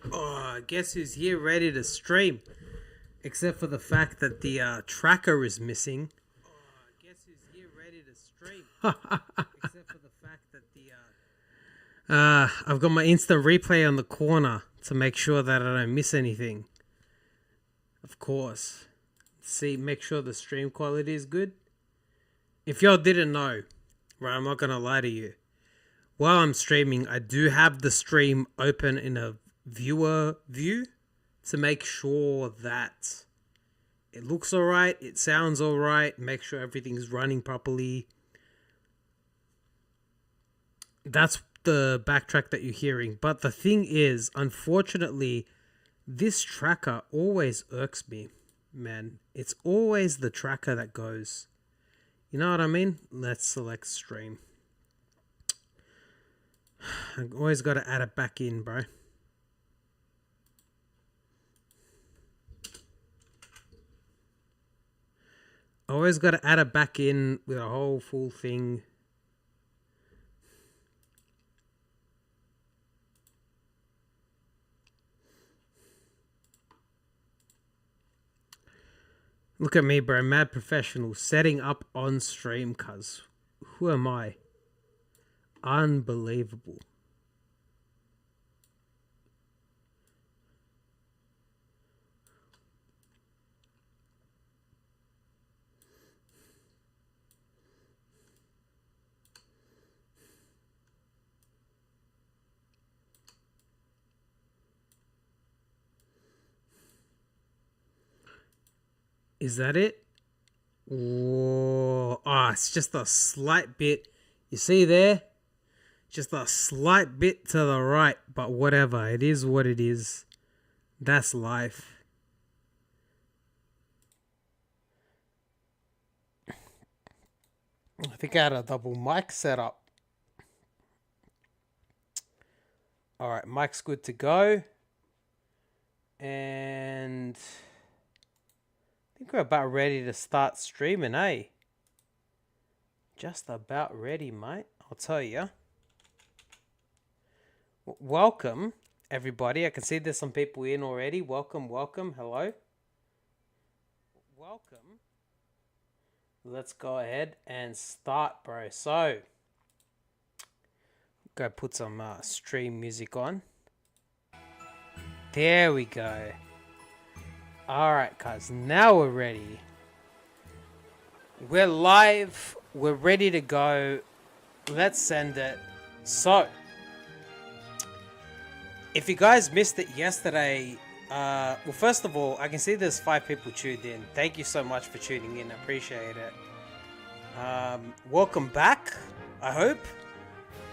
Oh, guess who's here ready to stream? Except for the fact that the tracker is missing. Oh, guess who's here ready to stream? Except for the fact that the I've got my instant replay on the corner to make sure that I don't miss anything. Of course. See, make sure the stream quality is good. If y'all didn't know, right, I'm not gonna lie to you. While I'm streaming, I do have the stream open in a viewer view to make sure that it looks alright, it sounds alright, make sure everything's running properly. That's the backtrack that you're hearing. But the thing is, unfortunately, this tracker always irks me, man. It's always the tracker that goes. You know what I mean? Let's select stream. I've always got to add it back in, bro. Always got to add it back in with a whole full thing. Look at me, bro. Mad professional. Setting up on stream, cuz. Who am I? Unbelievable. Is that it? Whoa. Ah, it's just a slight bit. You see there? Just a slight bit to the right. But whatever. It is what it is. That's life. I think I had a double mic set up. Alright, mic's good to go. And I think we're about ready to start streaming, eh? Just about ready, mate. I'll tell you. Welcome, everybody. I can see there's some people in already. Welcome, welcome. Hello. Welcome. Let's go ahead and start, bro. So, go put some stream music on. There we go. Alright, guys, now we're ready. We're live. We're ready to go. Let's send it. So, if you guys missed it yesterday, well, first of all, I can see there's 5 people tuned in. Thank you so much for tuning in. I appreciate it. Welcome back, I hope.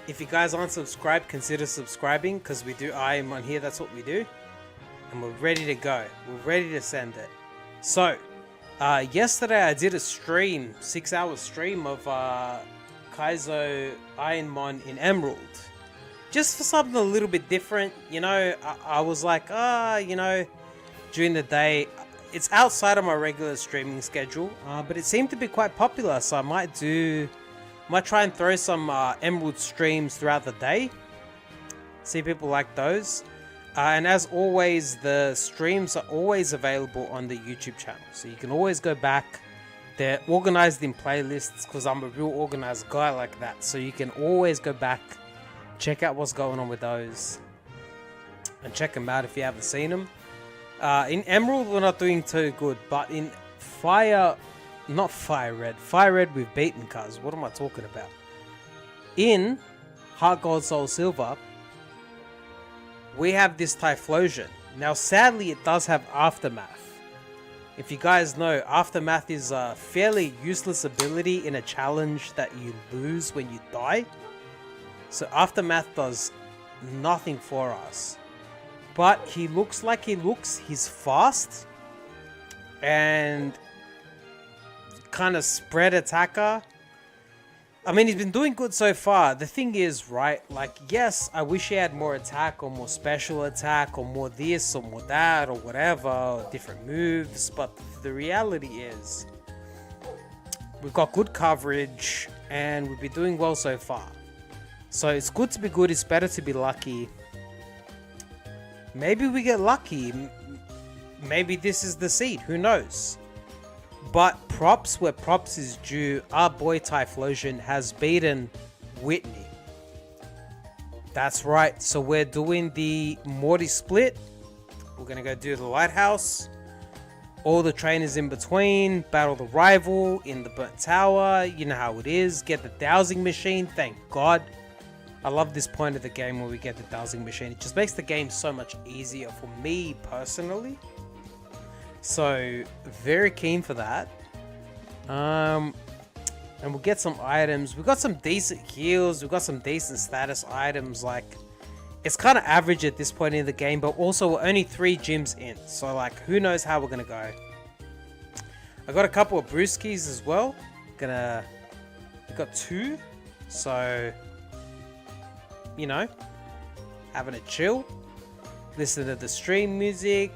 If you guys aren't subscribed, consider subscribing, because we do Ironmon here. That's what we do. And we're ready to go. We're ready to send it. So, yesterday I did a stream, 6-hour stream of Kaizo Ironmon in Emerald. Just for something a little bit different. You know, I was like, you know, during the day, it's outside of my regular streaming schedule, but it seemed to be quite popular, so I might try and throw some Emerald streams throughout the day. See people like those. And as always, the streams are always available on the YouTube channel. So you can always go back. They're organized in playlists because I'm a real organized guy like that. So you can always go back, check out what's going on with those. And check them out if you haven't seen them. In Emerald, we're not doing too good. But in Fire Red we've beaten, cuz. What am I talking about? In Heart Gold, Soul Silver, we have this Typhlosion. Now, sadly, it does have Aftermath. If you guys know, Aftermath is a fairly useless ability in a challenge that you lose when you die. So Aftermath does nothing for us. But he looks like he looks. He's fast. And kind of spread attacker. I mean, he's been doing good so far. The thing is, right, like, yes, I wish he had more attack or more special attack or more this or more that or whatever, or different moves, but the reality is we've got good coverage and we've been doing well so far. So it's good to be good, it's better to be lucky. Maybe we get lucky. Maybe this is the seed, who knows? But props where props is due. Our boy Typhlosion has beaten Whitney. That's right. So we're doing the Morty split. We're going to go do the lighthouse. All the trainers in between. Battle the rival in the burnt tower. You know how it is. Get the dowsing machine. Thank God. I love this point of the game where we get the dowsing machine. It just makes the game so much easier for me personally. So, very keen for that. And we'll get some items. We've got some decent heals. We've got some decent status items. Like, it's kind of average at this point in the game, but also we're only 3 gyms in. So, like, who knows how we're going to go. I got a couple of brewskis as well. We got 2. So, you know, having a chill. Listen to the stream music.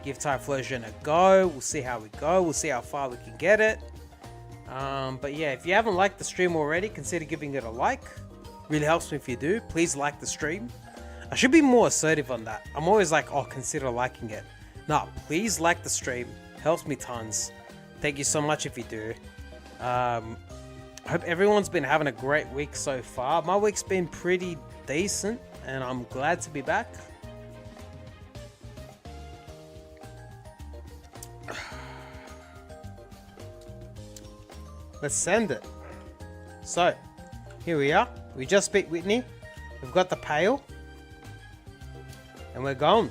Give Typhlosion a go. We'll see how we go. We'll see how far we can get it. But yeah, if you haven't liked the stream already, consider giving it a like. Really helps me if you do. Please like the stream. I should be more assertive on that. I'm always like, oh, consider liking it. No, please like the stream. Helps me tons. Thank you so much if you do. I hope everyone's been having a great week so far. My week's been pretty decent, and I'm glad to be back. Let's send it. So, here we are. We just beat Whitney. We've got the pail. And we're gone.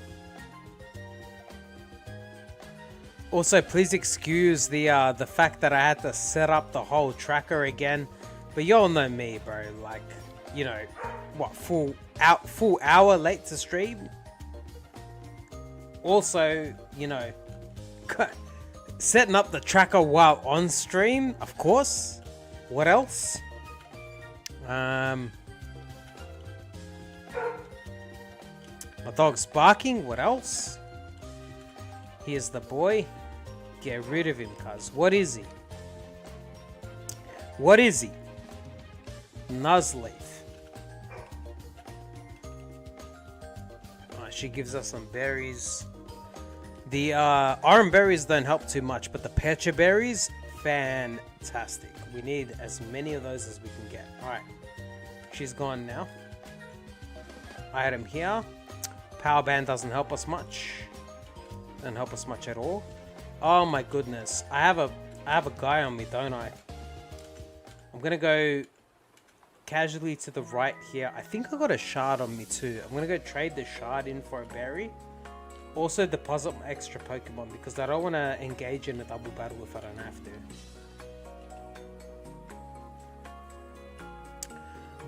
Also, please excuse the fact that I had to set up the whole tracker again. But y'all know me, bro. Like, you know, what, full hour late to stream? Also, you know, setting up the tracker while on stream, of course. What else? My dog's barking. What else? Here's the boy. Get rid of him, cuz. What is he? What is he? Nuzleaf. Oh, she gives us some berries. The orange berries don't help too much, but the pecha berries, fantastic. We need as many of those as we can get. Alright, she's gone now. Item here. Power band doesn't help us much. Doesn't help us much at all. Oh my goodness. I have a guy on me, don't I? I'm gonna go casually to the right here. I think I got a shard on me too. I'm gonna go trade the shard in for a berry. Also deposit my extra Pokemon because I don't want to engage in a double battle if I don't have to.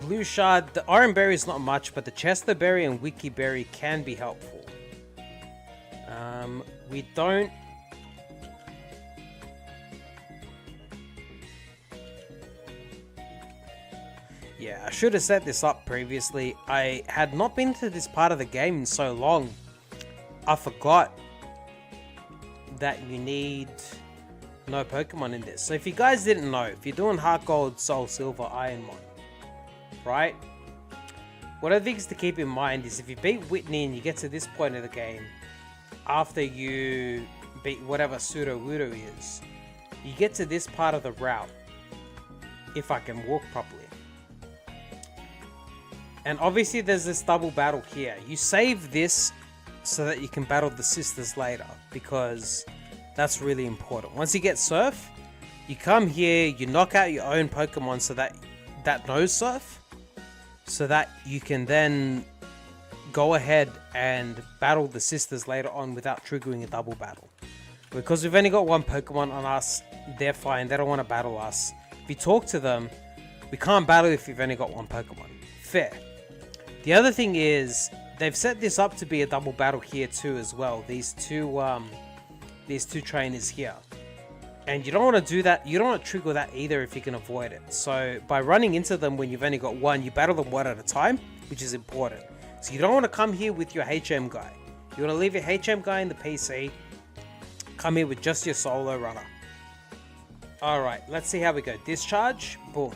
Blue shard. The orange berry is not much, but the Chester berry and Wiki berry can be helpful. We don't... Yeah, I should have set this up previously. I had not been to this part of the game in so long. I forgot that you need no Pokemon in this. So if you guys didn't know, if you're doing Heart Gold, Soul Silver, Ironmon, right? What I think is to keep in mind is if you beat Whitney and you get to this point of the game, after you beat whatever Sudowoodo is, you get to this part of the route, if I can walk properly. And obviously there's this double battle here. You save this so that you can battle the sisters later, because that's really important. Once you get Surf, you come here, you knock out your own Pokemon so that knows Surf, so that you can then go ahead and battle the sisters later on without triggering a double battle. Because we've only got one Pokemon on us, they're fine, they don't want to battle us. If you talk to them, we can't battle if you've only got one Pokemon. Fair. The other thing is, they've set this up to be a double battle here too as well. These two trainers here. And you don't want to do that, you don't want to trigger that either if you can avoid it. So by running into them when you've only got one, you battle them one at a time, which is important. So you don't want to come here with your HM guy. You want to leave your HM guy in the PC. Come here with just your solo runner. Alright, let's see how we go. Discharge. Boom.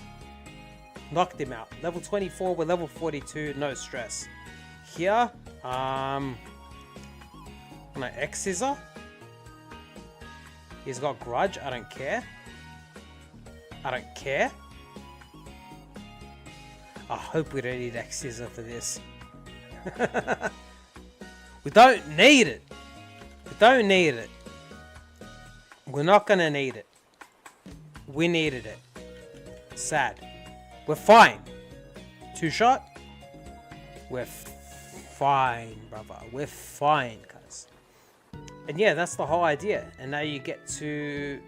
Knocked him out. Level 24, we're level 42. No stress. Here. Can I X-Scissor? He's got Grudge. I don't care. I don't care. I hope we don't need X-Scissor for this. We don't need it. We don't need it. We're not gonna need it. We needed it. Sad. We're fine. Two shot. We're fine, brother. We're fine, guys. And yeah, that's the whole idea. And now you get to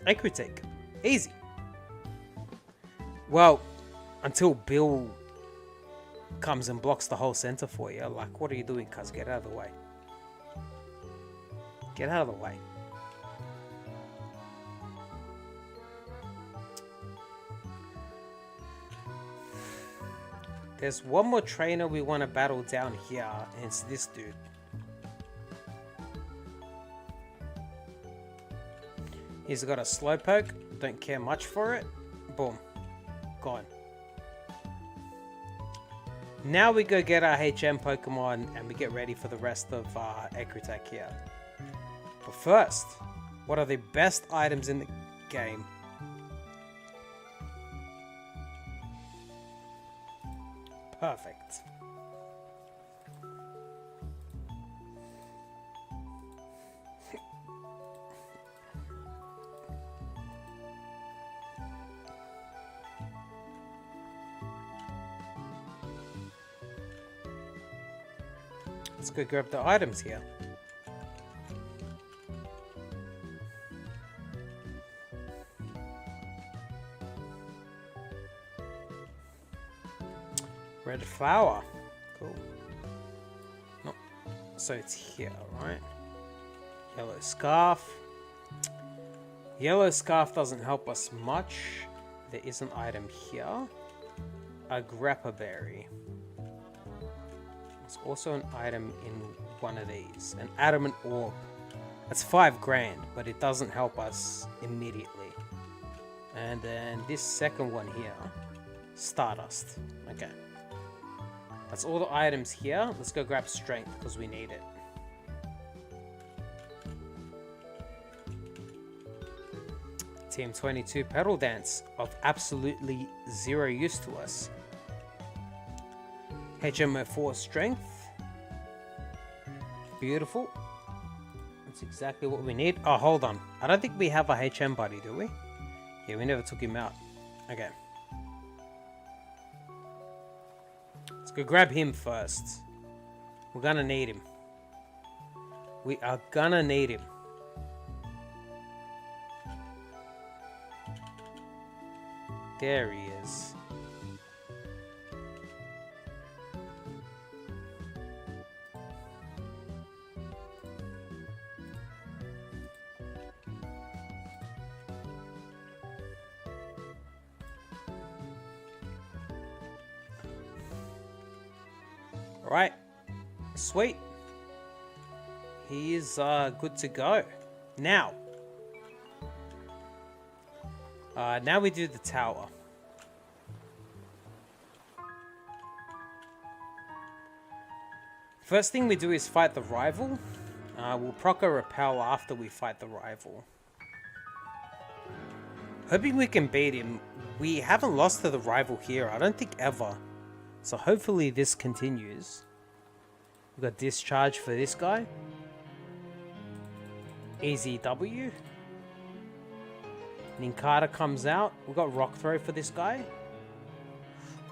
a critique. Easy. Well, until Bill comes and blocks the whole center for you. Like, what are you doing, cuz? Get out of the way. Get out of the way. There's one more trainer we want to battle down here, and it's this dude. He's got a Slowpoke. Don't care much for it. Boom. Gone. Now we go get our HM Pokemon and we get ready for the rest of Ecruteak here. But first, what are the best items in the game? Perfect. Let's go grab the items here. Red flower. Cool. No. So it's here, right? Yellow scarf. Yellow scarf doesn't help us much. There is an item here. A grappa berry. There's also an item in one of these. An adamant orb. That's 5 grand, but it doesn't help us immediately. And then this second one here. Stardust. Okay. That's all the items here. Let's go grab strength because we need it. Team 22 pedal dance of absolutely zero use to us. HMO4 strength. Beautiful. That's exactly what we need. Oh, hold on. I don't think we have a HM buddy, do we? Yeah, we never took him out. Okay. Let's go grab him first. We're gonna need him. We are gonna need him. There he is. Alright, sweet. He is good to go. Now we do the tower. First thing we do is fight the rival. We'll proc a repel after we fight the rival. Hoping we can beat him. We haven't lost to the rival here, I don't think ever. So hopefully this continues. We've got discharge for this guy. Easy W. Ninkata comes out. We've got rock throw for this guy.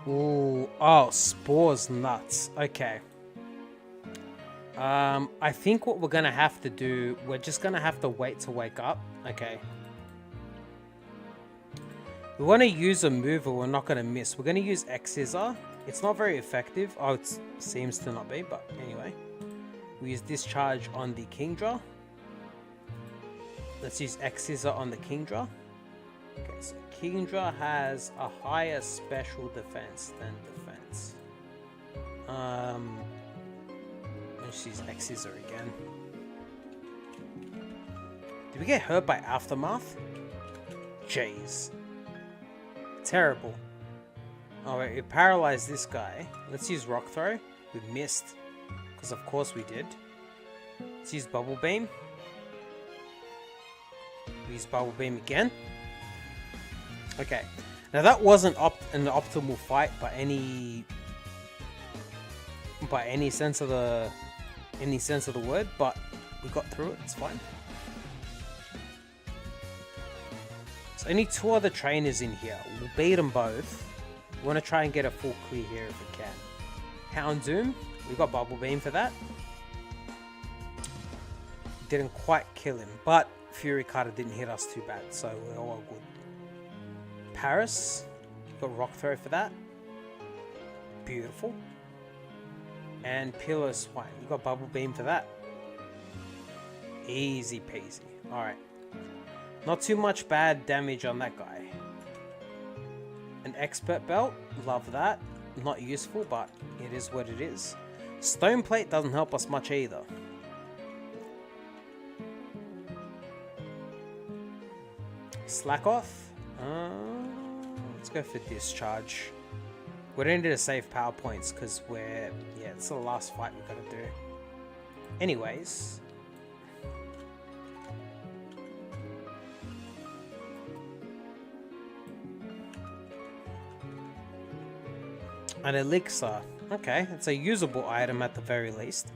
Ooh, oh, spores nuts. Okay. I think what we're gonna have to do, we're just gonna have to wait to wake up. Okay. We want to use a move or we're not gonna miss. We're gonna use Hgss. It's not very effective. Oh, it seems to not be, but anyway. We use Discharge on the Kingdra. Let's use Hgss on the Kingdra. Okay, so Kingdra has a higher special defense than defense. Let's use Hgss again. Did we get hurt by Aftermath? Jeez. Terrible. Alright, we paralyzed this guy. Let's use Rock Throw. We missed. Because of course we did. Let's use Bubble Beam. We use Bubble Beam again. Okay. Now that wasn't an optimal fight by any sense of the word, but we got through it. It's fine. So only 2 other trainers in here. We'll beat them both. We want to try and get a full clear here if we can. Houndoom. We got Bubble Beam for that. Didn't quite kill him, but Fury Cutter didn't hit us too bad, so we're all good. Paris. Got Rock Throw for that. Beautiful. And Pillow Swine. We got Bubble Beam for that. Easy peasy. Alright. Not too much bad damage on that guy. An Expert Belt. Love that. Not useful, but it is what it is. Stone Plate doesn't help us much either. Slack Off. Let's go for Discharge. We don't need to save power points because it's the last fight we've got to do. Anyways. An Elixir. Okay, it's a usable item at the very least.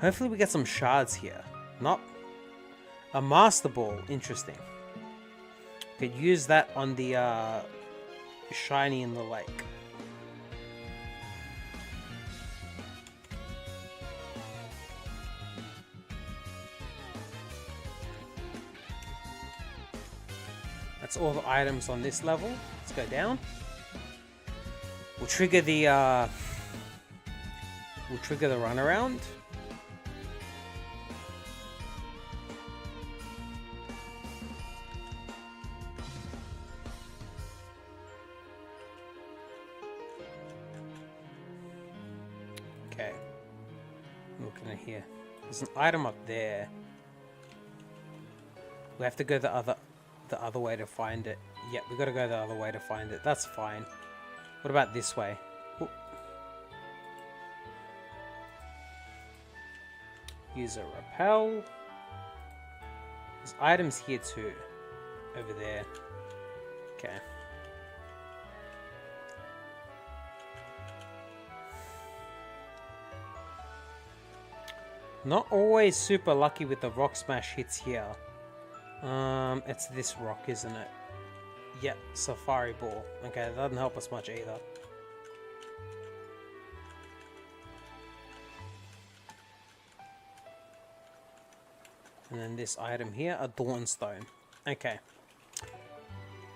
Hopefully we get some shards here. Not a Master Ball. Interesting. Could use that on the shiny in the lake. That's all the items on this level. Let's go down. We'll trigger the runaround. Okay. I'm looking at here. There's an item up there. We have to go the other way to find it. Yep, we gotta go the other way to find it. That's fine. What about this way? Ooh. Use a repel. There's items here too. Over there. Okay. Not always super lucky with the rock smash hits here. It's this rock, isn't it? Yep, Safari Ball. Okay, that doesn't help us much either. And then this item here, a Dawnstone. Okay.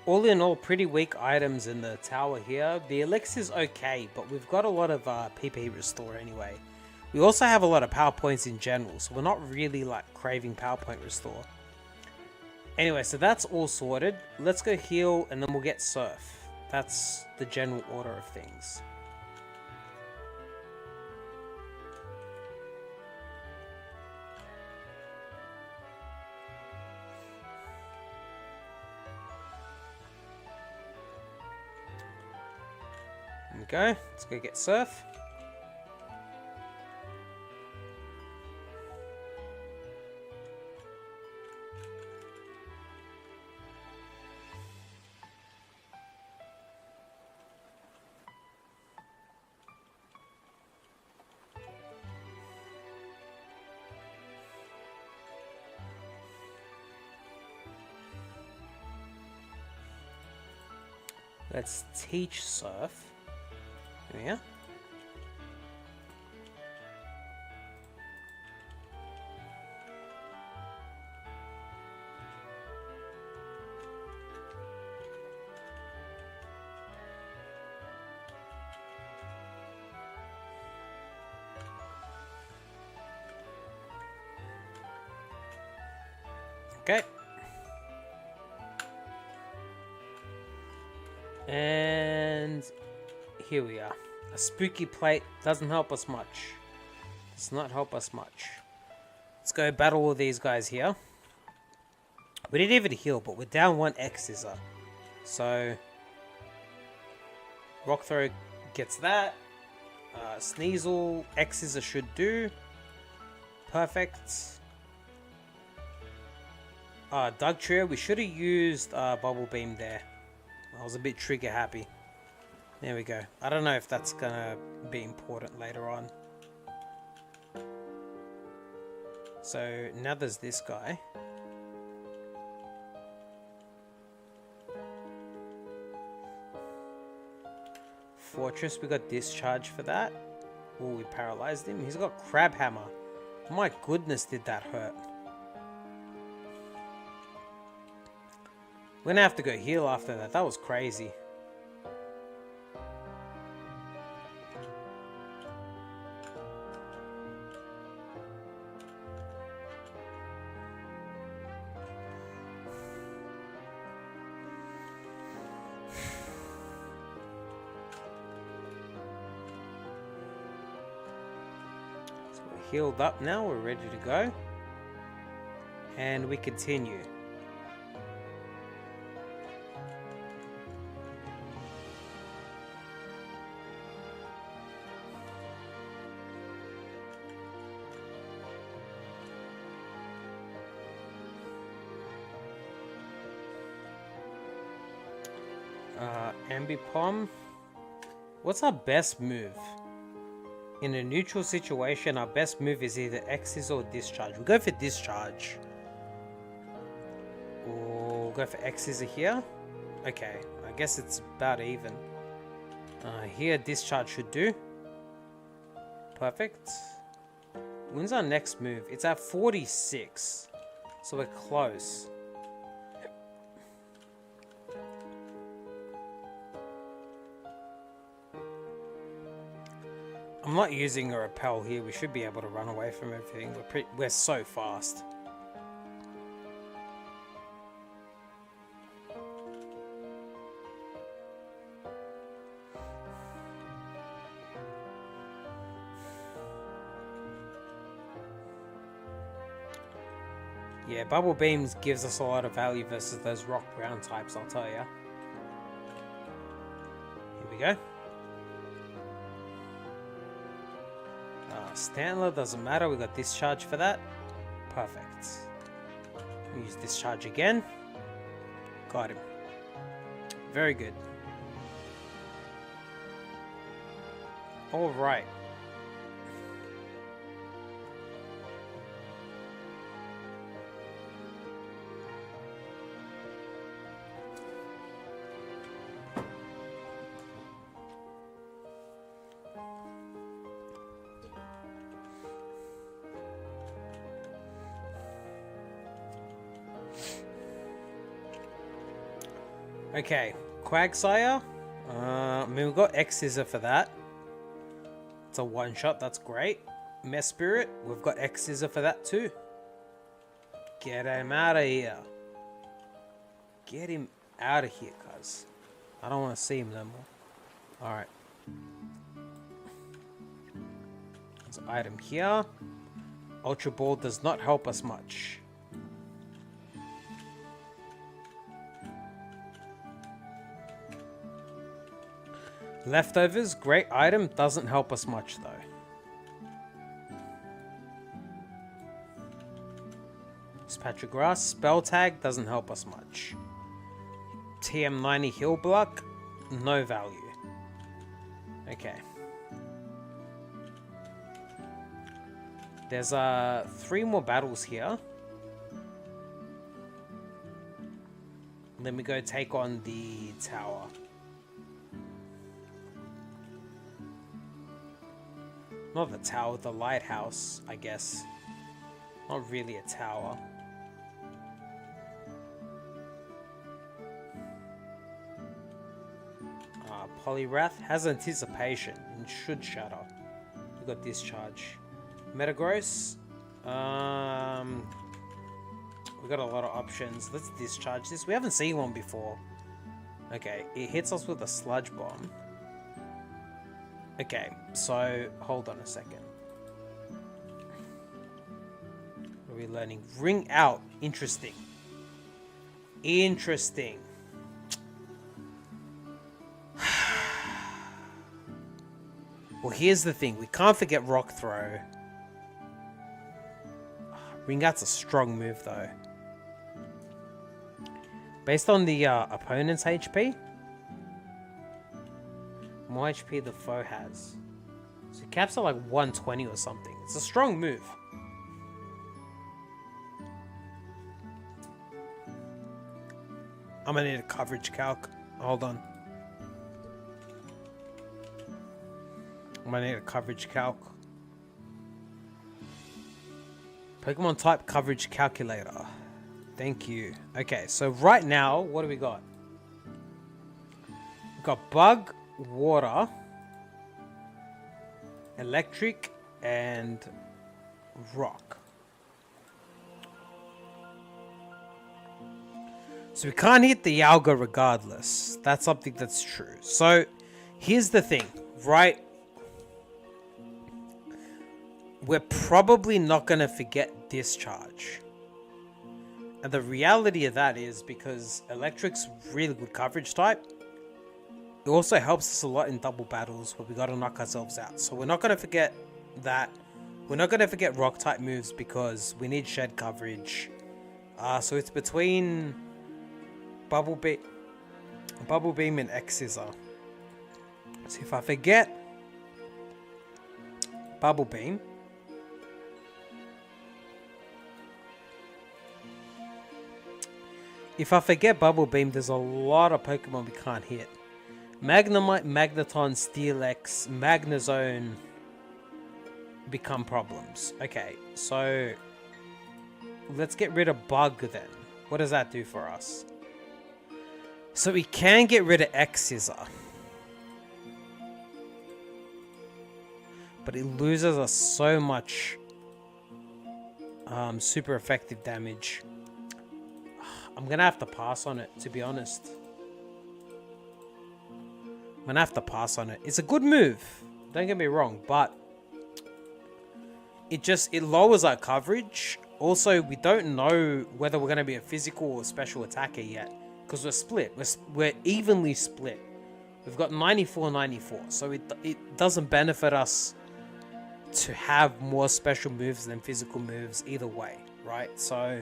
All in all, pretty weak items in the tower here. The Elixir's okay, but we've got a lot of PP restore anyway. We also have a lot of power points in general, so we're not really like craving power point restore. Anyway, so that's all sorted. Let's go heal and then we'll get Surf. That's the general order of things. There we go. Let's go get Surf. Let's teach Surf. Yeah. Okay. And here we are. A spooky plate doesn't help us much. Does not help us much. Let's go battle all these guys here. We didn't even heal, but we're down 1 Hgss. So Rock Throw gets that. Sneasel, Hgss should do. Perfect. Doug Trio, we should have used Bubble Beam there. I was a bit trigger happy. There we go. I don't know if that's gonna be important later on. So now there's this guy. Fortress, we got Discharge for that. Oh, we paralyzed him. He's got Crab Hammer. My goodness, did that hurt. We're gonna have to go heal after that. That was crazy. So we're healed up now. We're ready to go. And we continue. Ambipom. What's our best move? In a neutral situation, our best move is either Hgss or Discharge. We'll go for Discharge. We'll go for Hgss here. Okay, I guess it's about even. Here, Discharge should do. Perfect. When's our next move? It's at 46. So we're close. I'm not using a repel here. We should be able to run away from everything. We're so fast. Yeah, Bubble Beams gives us a lot of value versus those rock ground types, I'll tell ya. Here we go. Stantler doesn't matter, we got Discharge for that. Perfect. We use Discharge again. Got him. Very good. Alright. Okay, Quagsire. I mean, we've got Hgss for that. It's a one-shot, that's great. Mess Spirit, we've got Hgss for that too. Get him out of here. Get him out of here, cuz. I don't want to see him no more. Alright. There's an item here. Ultra Ball does not help us much. Leftovers, great item, doesn't help us much though. Patch of Grass, Spell Tag, doesn't help us much. TM90 Heal Block, no value. Okay. There's 3 more battles here. Then we go take on the tower. Not the tower, the lighthouse, I guess. Not really a tower. Poliwrath has anticipation and should shatter. We got discharge. Metagross. We got a lot of options. Let's discharge this. We haven't seen one before. Okay, it hits us with a sludge bomb. Okay, so hold on a second. What are we learning? Ring out. Interesting. Interesting. Well, here's the thing. We can't forget Rock Throw. Ring out's a strong move, though. Based on the opponent's HP, more HP the foe has. So caps are like 120 or something. It's a strong move. I'm gonna need a coverage calc. Hold on. I'm gonna need a coverage calc. Pokemon type coverage calculator. Thank you. Okay, so right now, what do we got? We've got Bug, Water, Electric, and Rock. So we can't hit the Yalga regardless. That's something that's true. So here's the thing, right? We're probably not going to forget Discharge. And the reality of that is because Electric's really good coverage type. It also helps us a lot in double battles where we got to knock ourselves out. So we're not going to forget that. We're not going to forget Rock type moves because we need shed coverage. So it's between Bubble Beam and Hgss. So if I forget Bubble Beam, there's a lot of Pokemon we can't hit. Magnemite, Magneton, Steelix, Magnezone become problems. Okay, so let's get rid of Bug then. What does that do for us? So we can get rid of Hgss, but it loses us so much super effective damage. I'm gonna have to pass on it, to be honest. I'm gonna have to pass on it. It's a good move, don't get me wrong, but it lowers our coverage. Also, we don't know whether we're gonna be a physical or special attacker yet, because we're split. We're evenly split. We've got 94-94, so it doesn't benefit us to have more special moves than physical moves either way, right? So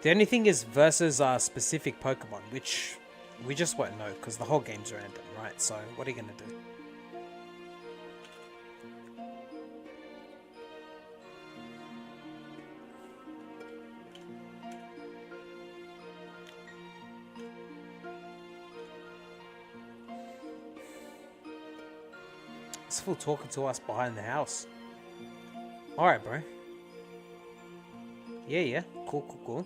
the only thing is versus specific Pokemon, which we just won't know because the whole game's random, right? So what are you gonna do? It's full talking to us behind the house. Alright, bro. Yeah. Cool.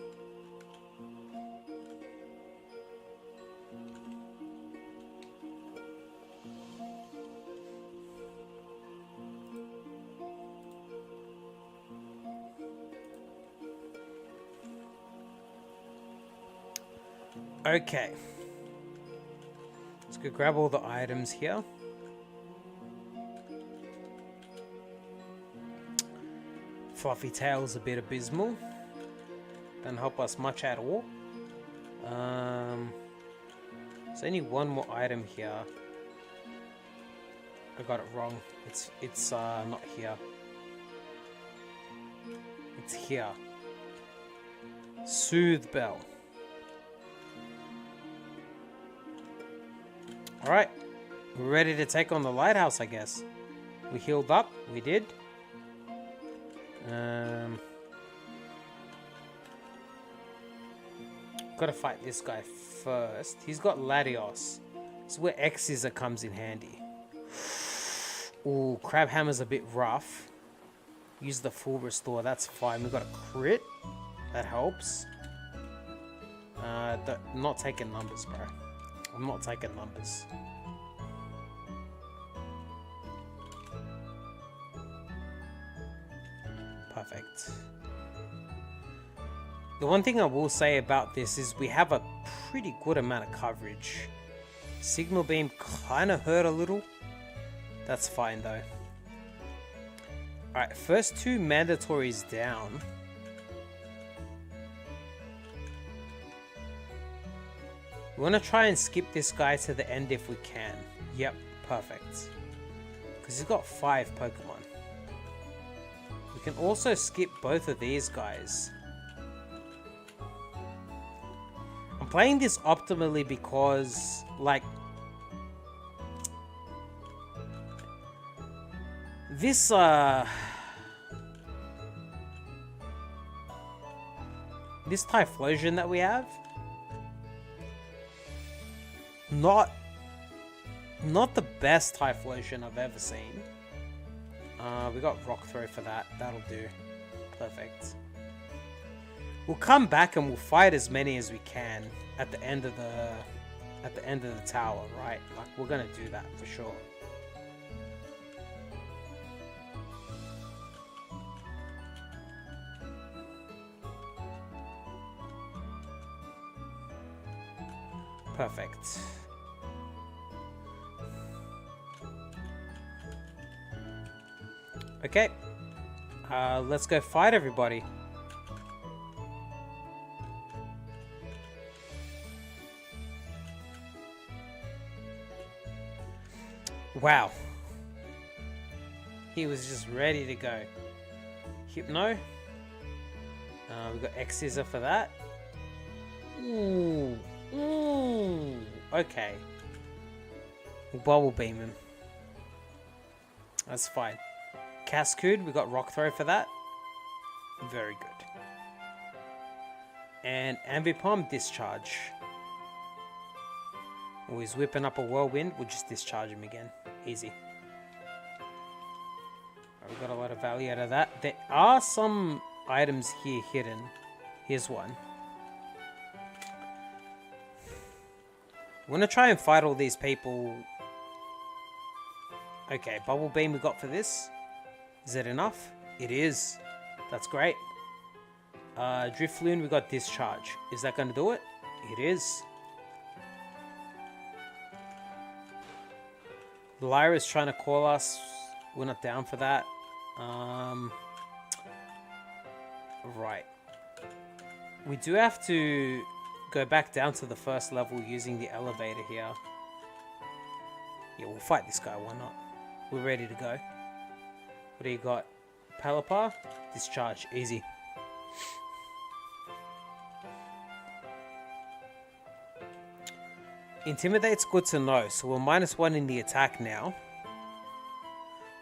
Okay. Let's go grab all the items here. Fluffy Tail's a bit abysmal. Don't help us much at all. There's only one more item here. I got it wrong. It's not here. It's here. Soothe Bell. Alright. We're ready to take on the lighthouse, I guess. We healed up. We did. Gotta fight this guy first. He's got Latios. It's where Hgss comes in handy. Ooh, Crab Hammer's a bit rough. Use the full restore, that's fine. We got a crit. That helps. Not taking numbers, bro. I'm not taking numbers. Perfect. The one thing I will say about this is we have a pretty good amount of coverage. Signal Beam kind of hurt a little. That's fine though. Alright, first two mandatories down. We want to try and skip this guy to the end if we can. Yep, perfect. Because he's got 5 Pokemon. We can also skip both of these guys. I'm playing this optimally because, like, this, this Typhlosion that we have, not the best Typhlosion I've ever seen. We got Rock Throw for that. That'll do. Perfect. We'll come back and we'll fight as many as we can at the end of the tower, right? Like, we're gonna do that for sure. Perfect. Okay. Let's go fight everybody. Wow. He was just ready to go. Hypno. We've got Hgss for that. Ooh. Ooh. Okay. We'll Bubble Beam him. That's fine. Cascood, we got Rock Throw for that. Very good. And Ambipom, Discharge. Oh, he's whipping up a Whirlwind. We'll just discharge him again. Easy. Right, we got a lot of value out of that. There are some items here hidden. Here's one. We're gonna try and fight all these people. Okay, Bubble Beam we got for this. Is it enough? It is. That's great. Drifloon we got Discharge. Is that gonna do it? It is. Lyra is trying to call us. We're not down for that. Right. We do have to go back down to the first level using the elevator here. Yeah, we'll fight this guy. Why not? We're ready to go. What do you got? Pelipper? Discharge. Easy. Intimidate's good to know. So we're -1 in the attack now.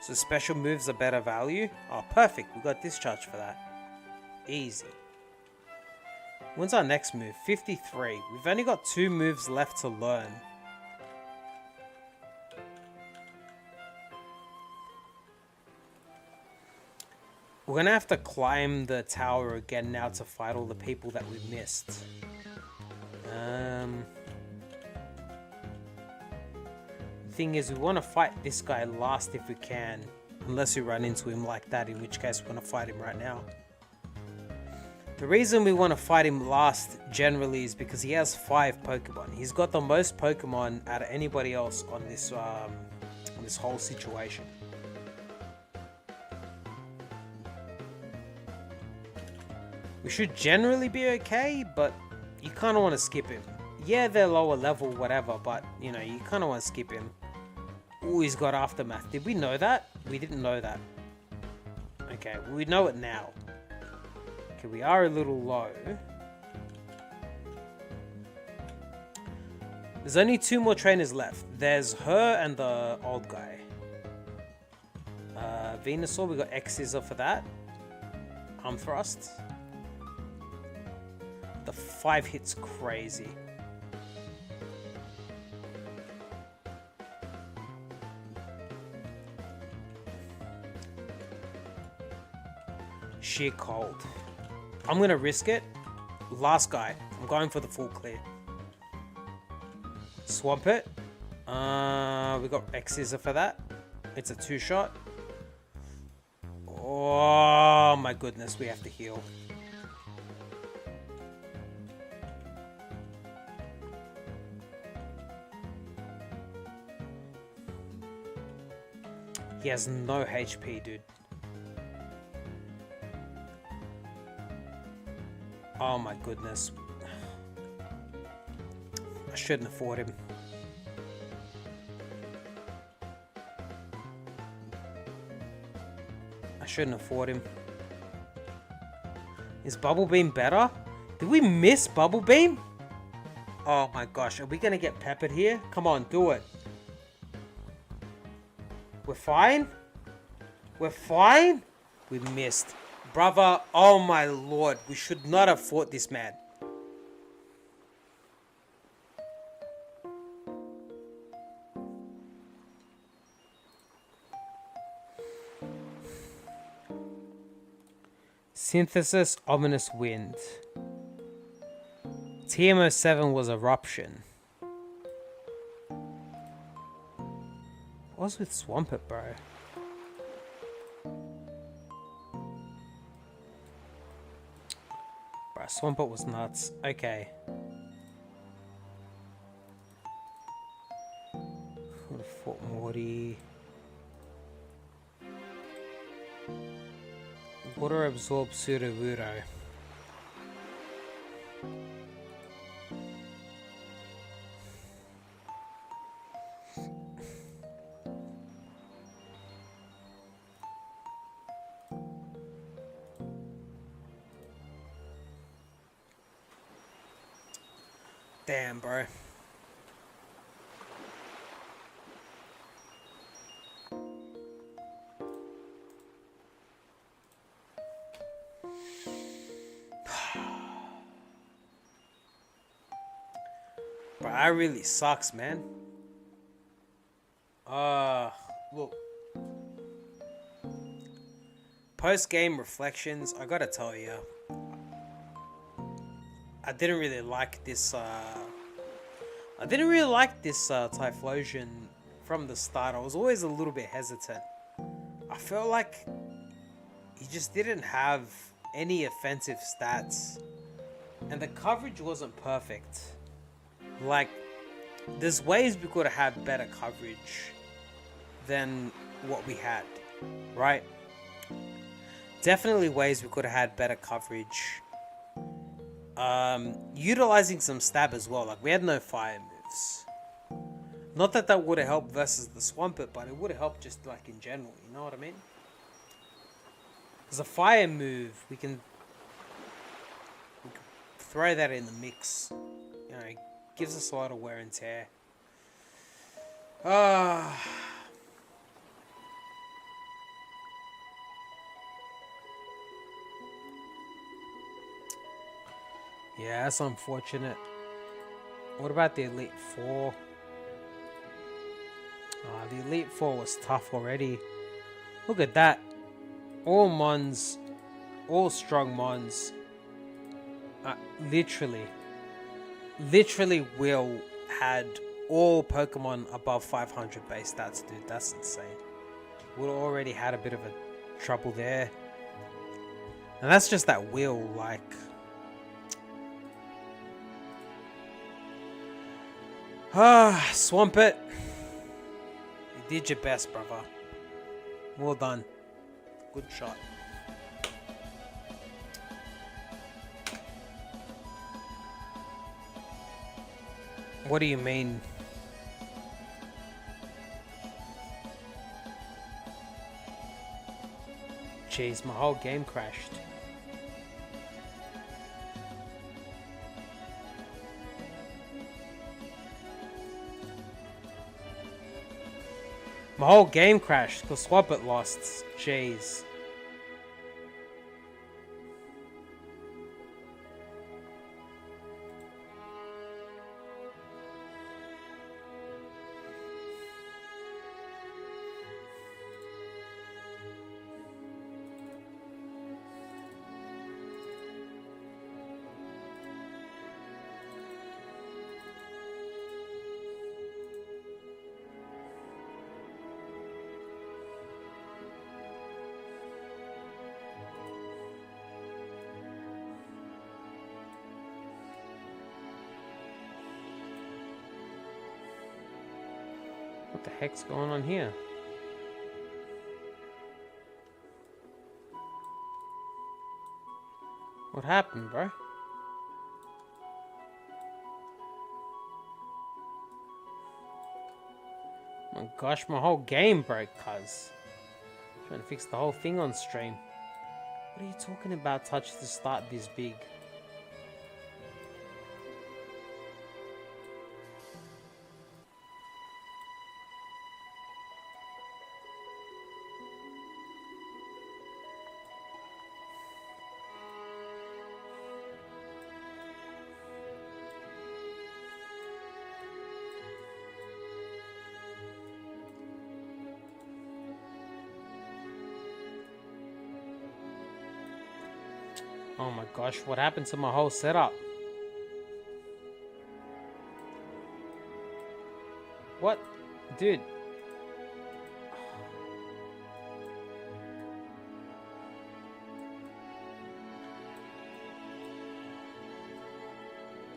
So special moves are better value. Oh, perfect. We got Discharge for that. Easy. When's our next move? 53. We've only got 2 moves left to learn. We're gonna have to climb the tower again now to fight all the people that we missed. Thing is, we want to fight this guy last if we can. Unless we run into him like that, in which case we're going to fight him right now. The reason we want to fight him last generally is because he has 5 Pokemon. He's got the most Pokemon out of anybody else on this whole situation. We should generally be okay, but you kind of want to skip him. Yeah, they're lower level, whatever, but, you know, you kind of want to skip him. Ooh, he's got Aftermath. Did we know that? We didn't know that. Okay, we know it now. Okay, we are a little low. There's only 2 more trainers left. There's her and the old guy. Venusaur, we got Hgss for that. Arm Thrust. The 5 hits crazy. Sheer cold. I'm gonna risk it. Last guy. I'm going for the full clear. Swamp it. We got Hgss for that. It's a 2-shot. Oh my goodness, we have to heal. He has no HP, dude. Oh my goodness. I shouldn't have fought him. I shouldn't have fought him. Is Bubble Beam better? Did we miss Bubble Beam? Oh my gosh, are we gonna get peppered here? Come on, do it. We're fine? We're fine? We missed. Brother, oh my lord, we should not have fought this man. Synthesis, Ominous Wind. TMO7 was Eruption. What's with Swampert, bro? Bro, Swampert was nuts. Okay. Would have fought Morty. Water Absorb Sudowoodo. Damn, bro. Bro, that really sucks, man. Look. Post-game reflections, I gotta tell you. I didn't really like this, Typhlosion from the start. I was always a little bit hesitant. I felt like he just didn't have any offensive stats. And the coverage wasn't perfect. Like, there's ways we could have had better coverage than what we had, right? Definitely ways we could have had better coverage. Utilizing some stab as well. Like, we had no fire moves. Not that that would have helped versus the Swampert, but it would have helped just like in general, you know what I mean? Because a fire move, we can throw that in the mix. You know, it gives us a lot of wear and tear. Yeah, that's unfortunate. What about the Elite Four? The Elite Four was tough already. Look at that. All Mons, all strong Mons. Literally, Will had all Pokemon above 500 base stats, dude. That's insane. Would already had a bit of a trouble there. And that's just that Will, like... Swampert. You did your best, brother. Well done. Good shot. What do you mean? Jeez, my whole game crashed. My whole game crashed because Swampert lost. Jeez. What the heck's going on here? What happened, bro? My gosh, my whole game broke, cuz. Trying to fix the whole thing on stream. What are you talking about, touch to start this big? Oh my gosh, what happened to my whole setup? What? Dude.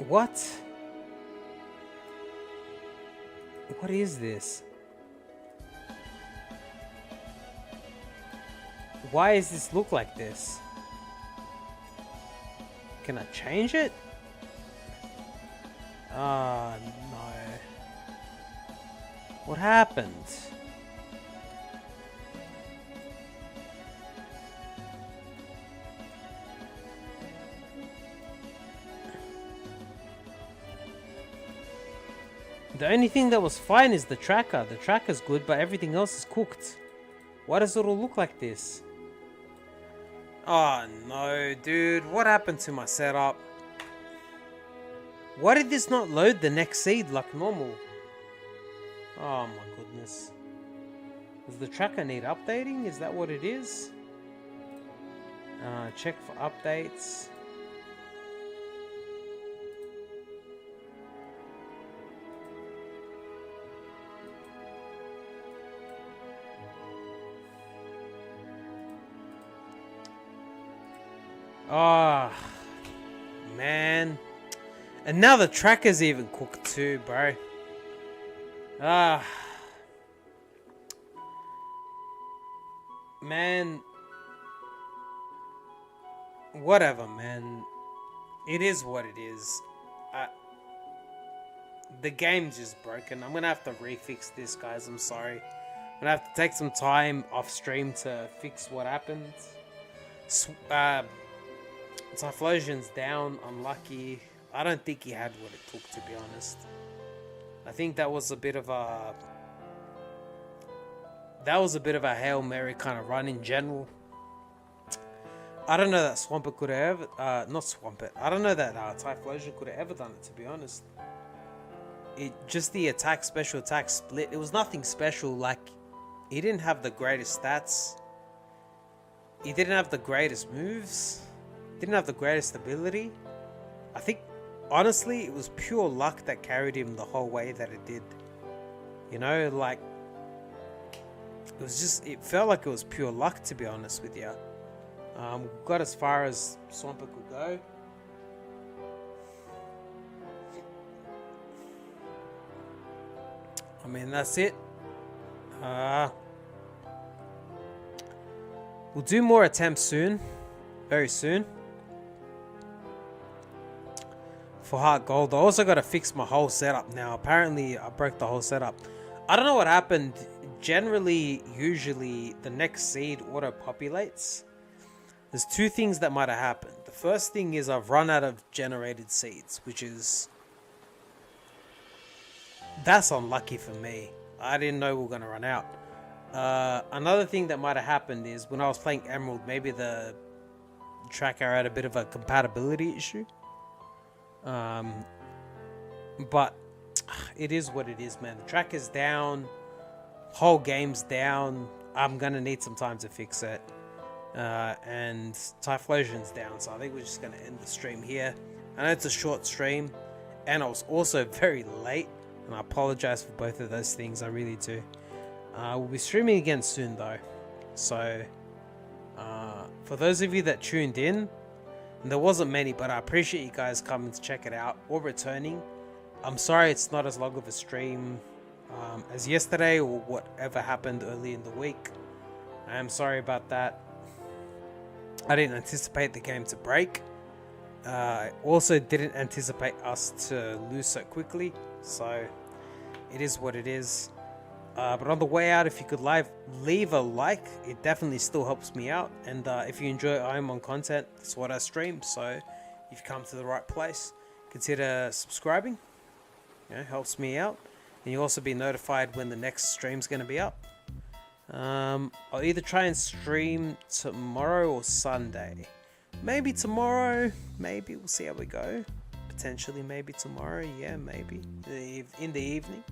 What? What is this? Why does this look like this? Can I change it? Ah, no. What happened? The only thing that was fine is the tracker. The tracker's good, but everything else is cooked. Why does it all look like this? Oh no, dude. What happened to my setup? Why did this not load the next seed like normal? Oh my goodness. Does the tracker need updating? Is that what it is? Check for updates. Oh, man. And now the tracker's even cooked too, bro. Man. Whatever, man. It is what it is. The game's just broken. I'm gonna have to refix this, guys. I'm sorry. I'm gonna have to take some time off stream to fix what happened. Typhlosion's down, unlucky. I don't think he had what it took, to be honest. I think that was a bit of a Hail Mary kind of run in general. I don't know that Swampert could have not Swampert. I don't know that Typhlosion could have ever done it, to be honest. It just the special attack split. It was nothing special. Like, he didn't have the greatest stats. He didn't have the greatest moves. Didn't have the greatest ability. I think, honestly, it was pure luck that carried him the whole way that it did. You know, like, it felt like it was pure luck, to be honest with you. Got as far as Swampert could go. I mean, that's it. We'll do more attempts soon. Very soon. For Heart Gold. I also got to fix my whole setup now. Apparently, I broke the whole setup. I don't know what happened. Generally, usually, the next seed auto-populates. There's two things that might have happened. The first thing is I've run out of generated seeds, which is... That's unlucky for me. I didn't know we were going to run out. Another thing that might have happened is when I was playing Emerald, maybe the tracker had a bit of a compatibility issue. But it is what it is, man. The tracker's down. Whole game's down. I'm going to need some time to fix it. And Typhlosion's down, so I think we're just going to end the stream here. I know it's a short stream, and I was also very late, and I apologize for both of those things. I really do. We'll be streaming again soon, though. So, for those of you that tuned in, and there wasn't many, but I appreciate you guys coming to check it out or returning. I'm sorry it's not as long of a stream as yesterday or whatever happened early in the week. I am sorry about that. I didn't anticipate the game to break. I also didn't anticipate us to lose so quickly, so it is what it is. But on the way out, if you could leave a like, it definitely still helps me out. And if you enjoy Ironmon content, that's what I stream, so you've come to the right place. Consider subscribing, helps me out. And you'll also be notified when the next stream's going to be up. I'll either try and stream tomorrow or Sunday. Maybe tomorrow, maybe, we'll see how we go. Potentially maybe tomorrow, yeah, maybe. In the evening.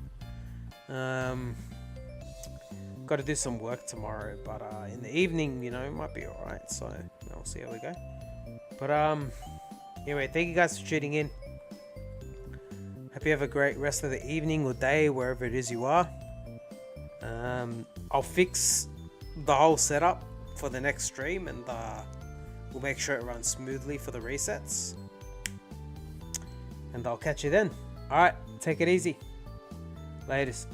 Got to do some work tomorrow, but in the evening, it might be alright, so we'll see how we go. But anyway, thank you guys for tuning in. Hope you have a great rest of the evening or day, wherever it is you are. I'll fix the whole setup for the next stream, and we'll make sure it runs smoothly for the resets. And I'll catch you then. Alright, take it easy. Latest.